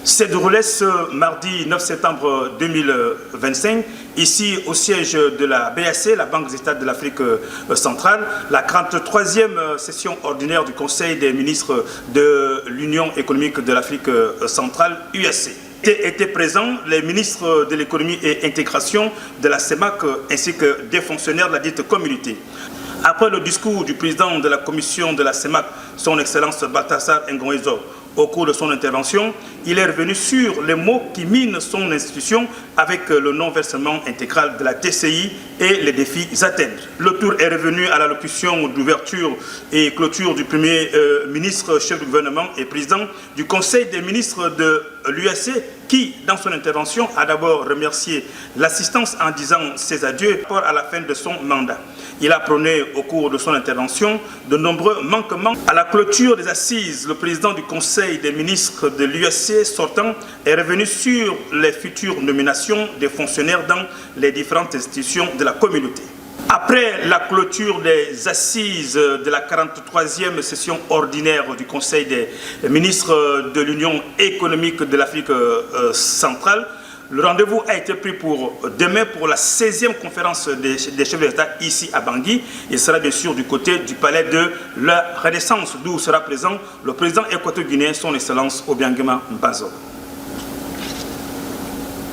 s'est déroulé ce mardi 9 septembre 2025, ici au siège de la BAC, la Banque des États de l'Afrique centrale, la 43e session ordinaire du Conseil des ministres de l'Union économique de l'Afrique centrale, UAC. Étaient présents les ministres de l'économie et intégration de la CEMAC ainsi que des fonctionnaires de la dite communauté. Après le discours du président de la commission de la CEMAC, son Excellence Balthazar Ngoïzo, au cours de son intervention, il est revenu sur les maux qui minent son institution avec le non-versement intégral de la TCI et les défis à atteindre. Le tour est revenu à l'allocution d'ouverture et clôture du Premier ministre, chef du gouvernement et président du Conseil des ministres de l'UAC qui, dans son intervention, a d'abord remercié l'assistance en disant ses adieux par rapport à la fin de son mandat. Il a prôné au cours de son intervention de nombreux manquements à la clôture des assises. Le président du Conseil des ministres de l'UAC sortant est revenu sur les futures nominations des fonctionnaires dans les différentes institutions de la communauté. Après la clôture des assises de la 43e session ordinaire du Conseil des ministres de l'Union économique de l'Afrique centrale, le rendez-vous a été pris pour demain pour la 16e conférence des chefs d'État ici à Bangui. Il sera bien sûr du côté du palais de la Renaissance, d'où sera présent le président équateur-guinéen, son Excellence Obiangema Mbazo.